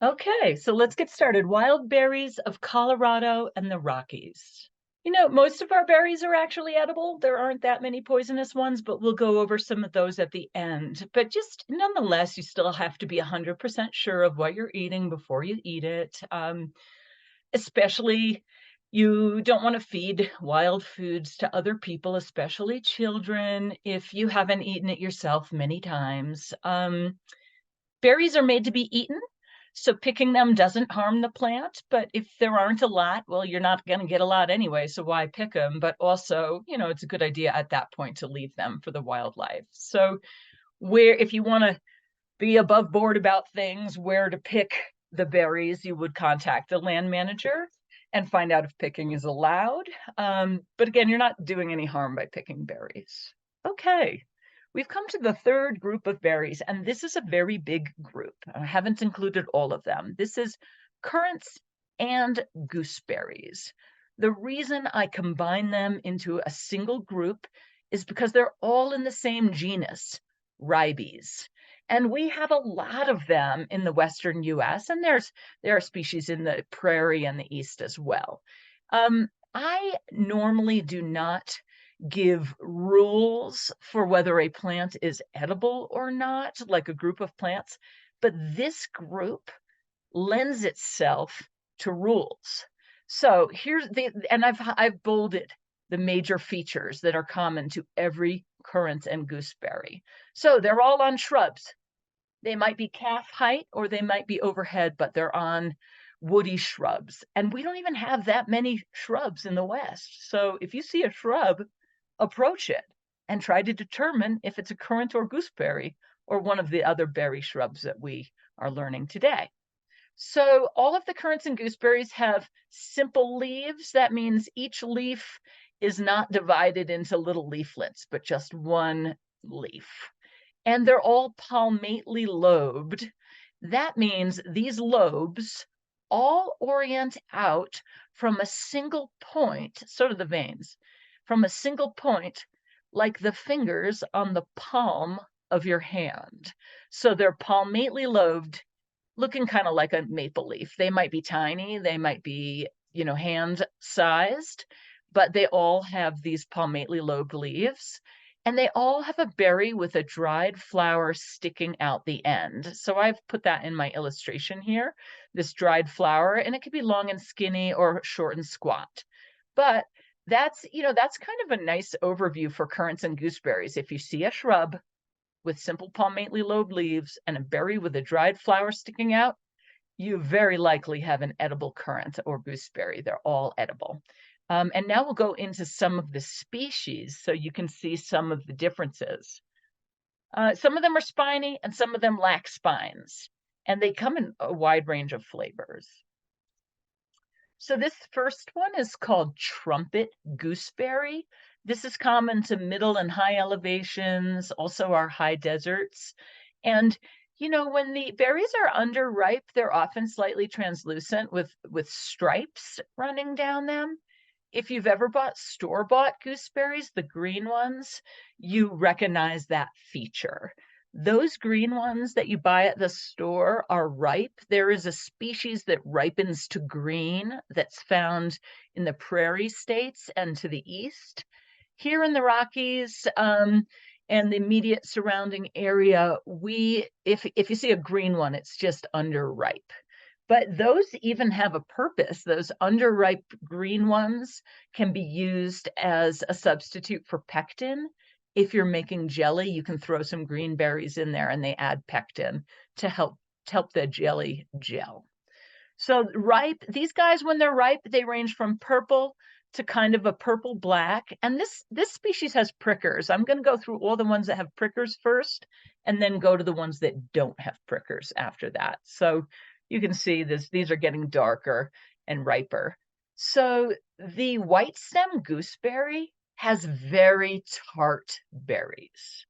Okay, so let's get started. Wild berries of Colorado and the Rockies. Most of our berries are actually edible. There aren't that many poisonous ones, but we'll go over some of those at the end. But just nonetheless, you still have to be 100% sure of what you're eating before you eat it. Especially, you don't want to feed wild foods to other people, especially children, if you haven't eaten it yourself many times. Berries are made to be eaten, so picking them doesn't harm the plant, but if there aren't a lot, well, you're not gonna get a lot anyway, so why pick them? But also, it's a good idea at that point to leave them for the wildlife. So where if you wanna be above board about things, where to pick the berries, you would contact the land manager and find out if picking is allowed. But again, you're not doing any harm by picking berries. Okay, we've come to the third group of berries, and this is a very big group. I haven't included all of them. This is currants and gooseberries. The reason I combine them into a single group is because they're all in the same genus, ribes. And we have a lot of them in the Western US, and there are species in the prairie and the East as well. I normally do not give rules for whether a plant is edible or not, like a group of plants, but this group lends itself to rules. So and I've bolded the major features that are common to every currant and gooseberry. So they're all on shrubs. They might be calf height or they might be overhead, but they're on woody shrubs. And we don't even have that many shrubs in the West. So if you see a shrub, approach it and try to determine if it's a currant or gooseberry or one of the other berry shrubs that we are learning today. So all of the currants and gooseberries have simple leaves. That means each leaf is not divided into little leaflets, but just one leaf. And they're all palmately lobed. That means these lobes all orient out from a single point, sort of the veins, from a single point, like the fingers on the palm of your hand. So they're palmately lobed, looking kind of like a maple leaf. They might be tiny, they might be, hand sized, but they all have these palmately lobed leaves. And they all have a berry with a dried flower sticking out the end. So I've put that in my illustration here, this dried flower, and it could be long and skinny or short and squat. But that's kind of a nice overview for currants and gooseberries. If you see a shrub with simple palmately lobed leaves and a berry with a dried flower sticking out, you very likely have an edible currant or gooseberry. They're all edible. And now we'll go into some of the species so you can see some of the differences. Some of them are spiny and some of them lack spines, and they come in a wide range of flavors. So this first one is called trumpet gooseberry. This is common to middle and high elevations, also our high deserts. And when the berries are underripe, they're often slightly translucent with stripes running down them. If you've ever bought store-bought gooseberries, the green ones, you recognize that feature. Those green ones that you buy at the store are ripe. There is a species that ripens to green that's found in the prairie states and to the east. Here in the Rockies, and the immediate surrounding area, if you see a green one, it's just underripe. But those even have a purpose. Those underripe green ones can be used as a substitute for pectin. If you're making jelly, you can throw some green berries in there and they add pectin to help the jelly gel. So these guys, when they're ripe, they range from purple to kind of a purple black. And this species has prickers. I'm going to go through all the ones that have prickers first, and then go to the ones that don't have prickers after that. So you can see these are getting darker and riper. So the white stem gooseberry has very tart berries.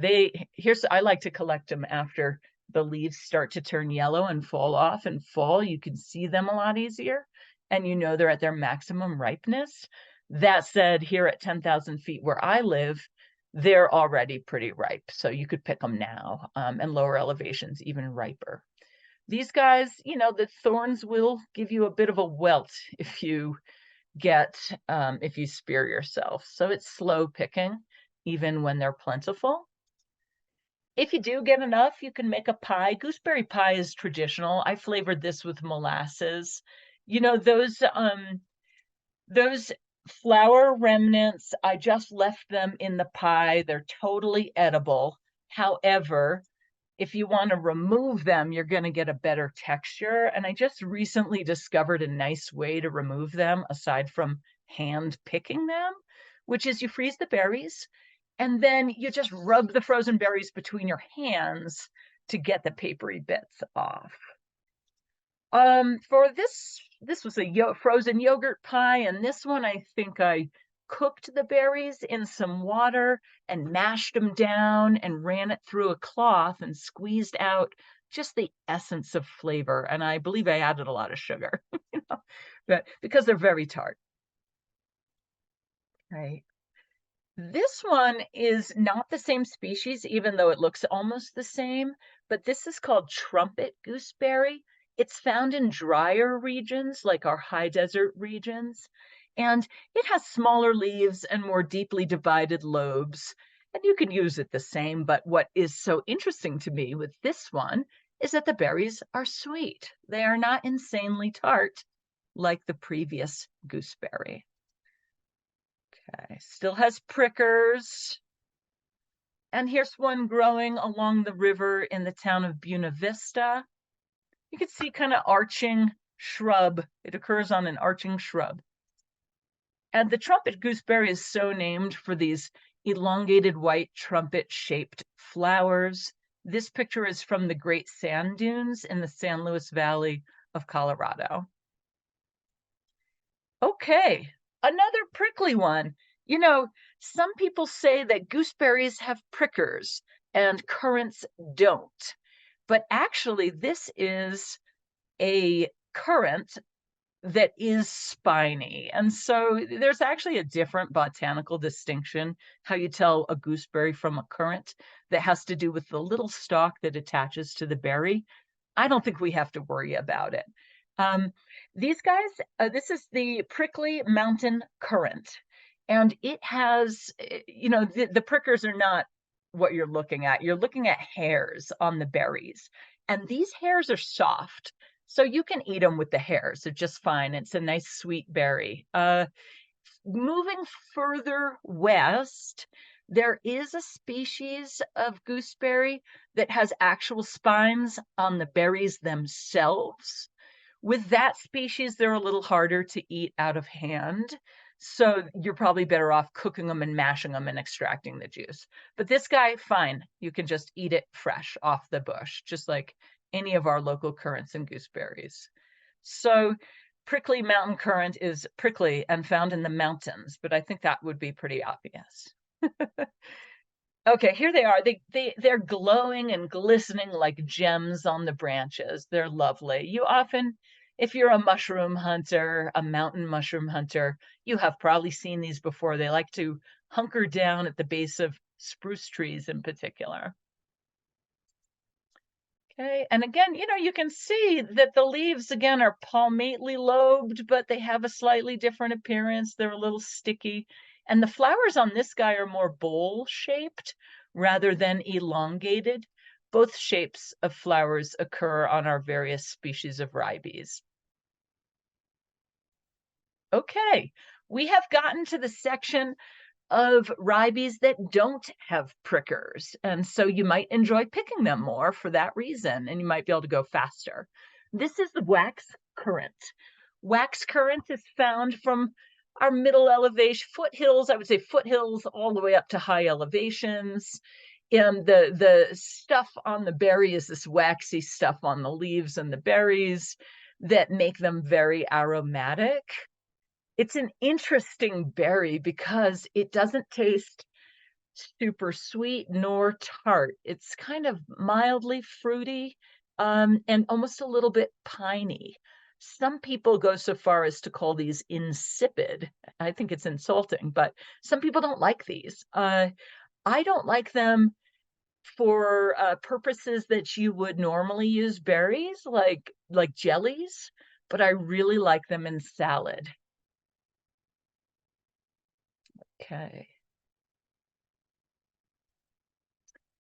I like to collect them after the leaves start to turn yellow and fall off. And fall, you can see them a lot easier, and they're at their maximum ripeness. That said, here at 10,000 feet where I live, they're already pretty ripe, so you could pick them now, and lower elevations even riper. These guys, the thorns will give you a bit of a welt if you if you spear yourself. So it's slow picking, even when they're plentiful. If you do get enough, you can make a pie. Gooseberry pie is traditional. I flavored this with molasses. You know, those flour remnants, I just left them in the pie. They're totally edible. However, if you want to remove them, you're going to get a better texture. And I just recently discovered a nice way to remove them aside from hand picking them, which is you freeze the berries and then you just rub the frozen berries between your hands to get the papery bits off. For this was a frozen yogurt pie, and this one I think I cooked the berries in some water and mashed them down and ran it through a cloth and squeezed out just the essence of flavor. And I believe I added a lot of sugar, but because they're very tart. Right. This one is not the same species, even though it looks almost the same, but this is called trumpet gooseberry. It's found in drier regions like our high desert regions, and it has smaller leaves and more deeply divided lobes. And you can use it the same, but what is so interesting to me with this one is that the berries are sweet. They are not insanely tart like the previous gooseberry. Okay, still has prickers. And here's one growing along the river in the town of Buena Vista. You can see kind of arching shrub. It occurs on an arching shrub. And the trumpet gooseberry is so named for these elongated white trumpet-shaped flowers. This picture is from the Great Sand Dunes in the San Luis Valley of Colorado. Okay, another prickly one. Some people say that gooseberries have prickers and currants don't. But actually, this is a currant that is spiny. And so there's actually a different botanical distinction, how you tell a gooseberry from a currant, that has to do with the little stalk that attaches to the berry. I don't think we have to worry about it. These guys, this is the prickly mountain currant, and it has, the prickers are not what you're looking at. You're looking at hairs on the berries, and these hairs are soft, so you can eat them with the hairs. They're just fine. It's a nice sweet berry. Moving further west, there is a species of gooseberry that has actual spines on the berries themselves. With that species, they're a little harder to eat out of hand. So you're probably better off cooking them and mashing them and extracting the juice. But this guy, fine. You can just eat it fresh off the bush, just like any of our local currants and gooseberries. So prickly mountain currant is prickly and found in the mountains, but I think that would be pretty obvious. Okay, here they are. They're glowing and glistening like gems on the branches. They're lovely. You often, if you're a mushroom hunter, a mountain mushroom hunter, you have probably seen these before. They like to hunker down at the base of spruce trees in particular. Okay, and again, you can see that the leaves, again, are palmately lobed, but they have a slightly different appearance. They're a little sticky. And the flowers on this guy are more bowl-shaped rather than elongated. Both shapes of flowers occur on our various species of ribes. Okay, we have gotten to the section of ribes that don't have prickers. And so you might enjoy picking them more for that reason, and you might be able to go faster. This is the wax currant. Wax currant is found from our middle elevation foothills, I would say foothills all the way up to high elevations. And the stuff on the berry is this waxy stuff on the leaves and the berries that make them very aromatic. It's an interesting berry because it doesn't taste super sweet nor tart. It's kind of mildly fruity, and almost a little bit piney. Some people go so far as to call these insipid. I think it's insulting, but some people don't like these. I don't like them for purposes that you would normally use berries, like jellies, but I really like them in salad. Okay.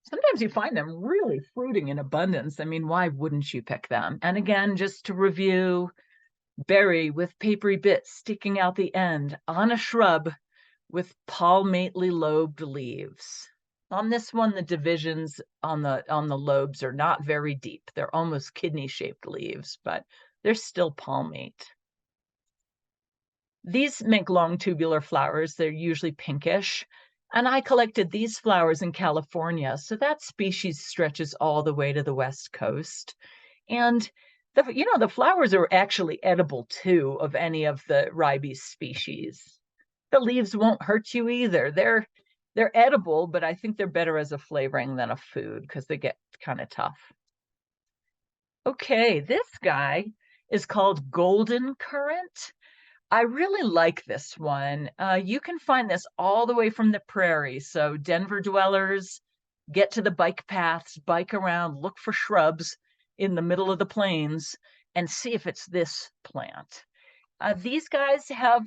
Sometimes you find them really fruiting in abundance. I mean, why wouldn't you pick them? And again, just to review, berry with papery bits sticking out the end on a shrub with palmately lobed leaves. On this one, the divisions on the lobes are not very deep. They're almost kidney-shaped leaves, but they're still palmate. These make long tubular flowers. They're usually pinkish. And I collected these flowers in California. So that species stretches all the way to the West Coast. And the flowers are actually edible too of any of the ribes species. The leaves won't hurt you either. They're edible, but I think they're better as a flavoring than a food because they get kind of tough. Okay, this guy is called golden currant. I really like this one. You can find this all the way from the prairie. So Denver dwellers, get to the bike paths, bike around, look for shrubs in the middle of the plains, and see if it's this plant. These guys have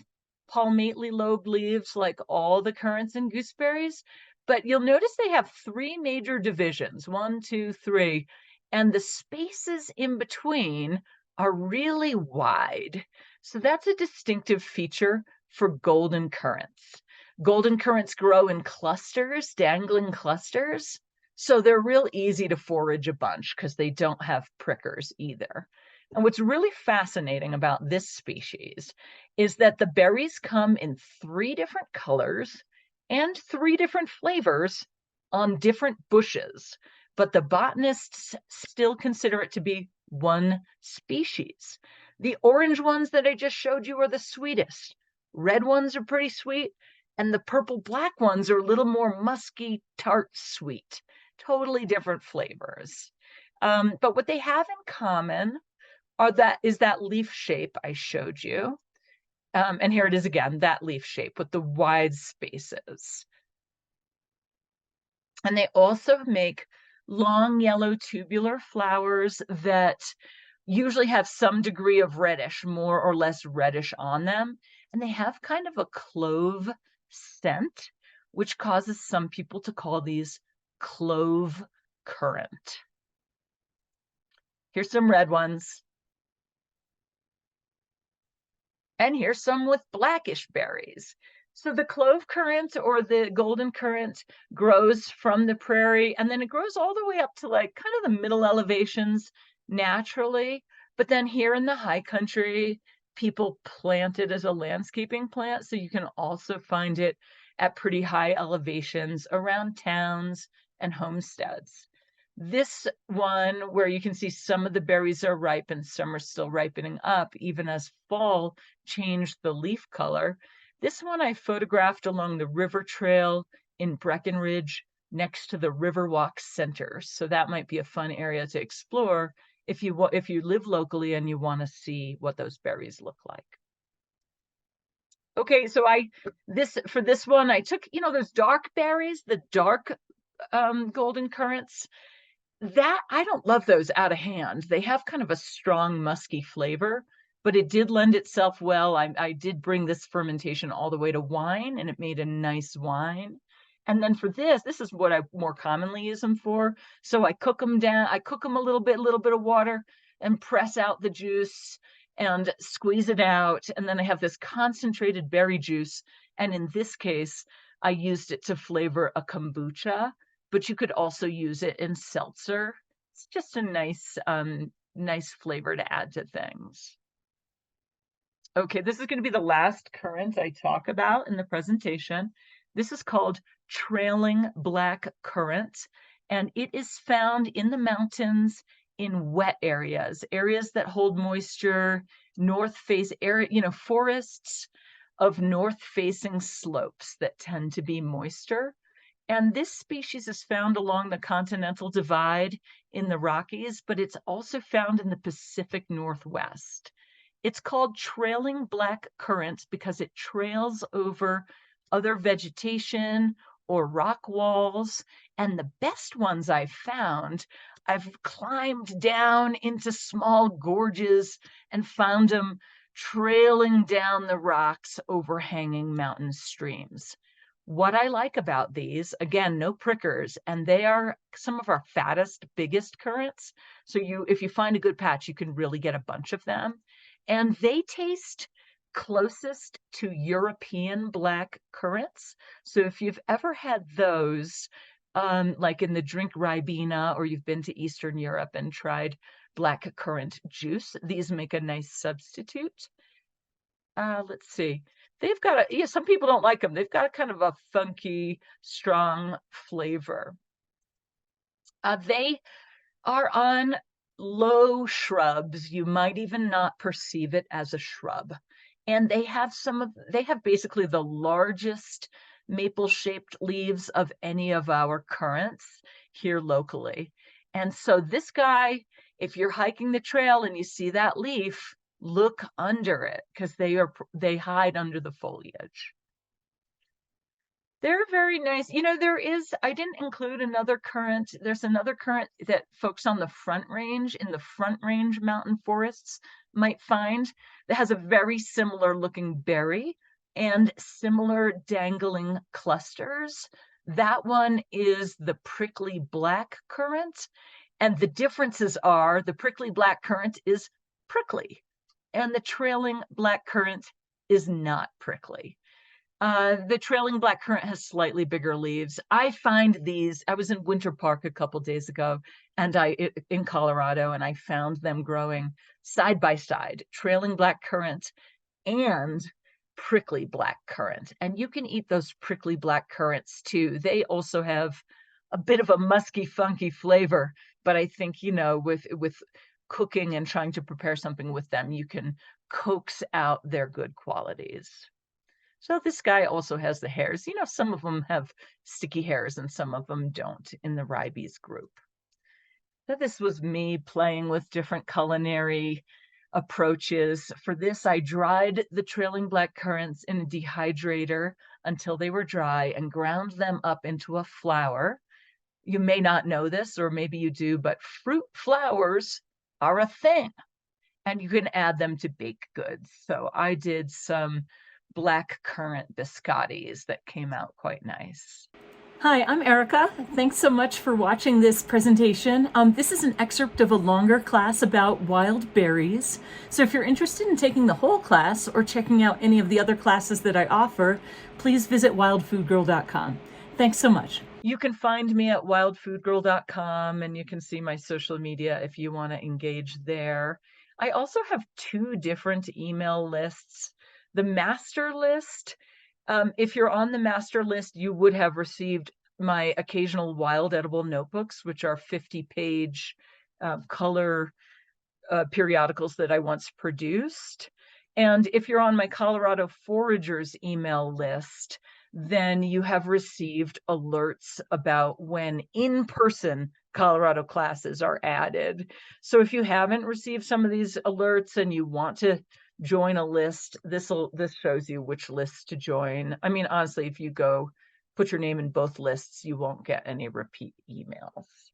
palmately lobed leaves like all the currants and gooseberries, but you'll notice they have three major divisions, 1, 2, 3, and the spaces in between are really wide. So that's a distinctive feature for golden currants. Golden currants grow in clusters, dangling clusters. So they're real easy to forage a bunch because they don't have prickers either. And what's really fascinating about this species is that the berries come in 3 different colors and 3 different flavors on different bushes, but the botanists still consider it to be one species. The orange ones that I just showed you are the sweetest. Red ones are pretty sweet, and the purple black ones are a little more musky, tart sweet. Totally different flavors. But what they have in common is that leaf shape I showed you. And here it is again, that leaf shape with the wide spaces. And they also make long yellow tubular flowers that usually have some degree of reddish, more or less reddish on them. And they have kind of a clove scent, which causes some people to call these clove currant. Here's some red ones. And here's some with blackish berries. So the clove currant or the golden currant grows from the prairie, and then it grows all the way up to like kind of the middle elevations naturally. But then here in the high country, people plant it as a landscaping plant. So you can also find it at pretty high elevations around towns and homesteads. This one, where you can see some of the berries are ripe and some are still ripening up, even as fall changed the leaf color. This one I photographed along the river trail in Breckenridge next to the Riverwalk Center. So that might be a fun area to explore if you live locally and you want to see what those berries look like. Okay, so for this one, I took, those dark berries, the dark golden currants. That I don't love those out of hand. They have kind of a strong musky flavor, but it did lend itself well. I did bring this fermentation all the way to wine, and it made a nice wine. And then for this is what I more commonly use them for. So I cook them down, I cook them a little bit of water, and press out the juice and squeeze it out. And then I have this concentrated berry juice. And in this case, I used it to flavor a kombucha, but you could also use it in seltzer. It's just a nice flavor to add to things. Okay, this is going to be the last currant I talk about in the presentation. This is called trailing black currant, and it is found in the mountains in wet areas that hold moisture, forests of north-facing slopes that tend to be moister. And this species is found along the Continental Divide in the Rockies, but it's also found in the Pacific Northwest. It's called trailing black currant because it trails over other vegetation or rock walls. And the best ones I've found, I've climbed down into small gorges and found them trailing down the rocks overhanging mountain streams. What I like about these, again, no prickers, and they are some of our fattest, biggest currants. So if you find a good patch, you can really get a bunch of them. And they taste closest to European black currants. So if you've ever had those, like in the drink Ribena, or you've been to Eastern Europe and tried black currant juice, these make a nice substitute. Let's see. They've got yeah, some people don't like them. They've got kind of a funky, strong flavor. They are on low shrubs. You might even not perceive it as a shrub. And they have basically the largest maple-shaped leaves of any of our currants here locally. And so this guy, if you're hiking the trail and you see that leaf, look under it, because they hide under the foliage. They're very nice. I didn't include another currant. There's another currant that folks on the Front Range, in the Front Range mountain forests, might find, that has a very similar looking berry and similar dangling clusters. That one is the prickly black currant. And the differences are the prickly black currant is prickly, and the trailing black currant is not prickly. The trailing black currant has slightly bigger leaves. I was in Winter Park a couple days ago, and in Colorado, and I found them growing side by side, trailing black currant and prickly black currant. And you can eat those prickly black currants too. They also have a bit of a musky, funky flavor, but I think, with cooking and trying to prepare something with them, you can coax out their good qualities. So this guy also has the hairs. Some of them have sticky hairs and some of them don't in the ribes group. So this was me playing with different culinary approaches. For this, I dried the trailing black currants in a dehydrator until they were dry and ground them up into a flour. You may not know this, or maybe you do, but fruit flours are a thing, and you can add them to baked goods. So I did some black currant biscottis that came out quite nice. Hi, I'm Erica. Thanks so much for watching this presentation. This is an excerpt of a longer class about wild berries. So if you're interested in taking the whole class or checking out any of the other classes that I offer, please visit wildfoodgirl.com. Thanks so much. You can find me at wildfoodgirl.com, and you can see my social media if you want to engage there. I also have 2 different email lists. The master list, if you're on the master list, you would have received my occasional wild edible notebooks, which are 50-page color periodicals that I once produced. And if you're on my Colorado Foragers email list, then you have received alerts about when in-person Colorado classes are added. So if you haven't received some of these alerts and you want to join a list, this shows you which lists to join. I mean, honestly, if you go put your name in both lists, you won't get any repeat emails.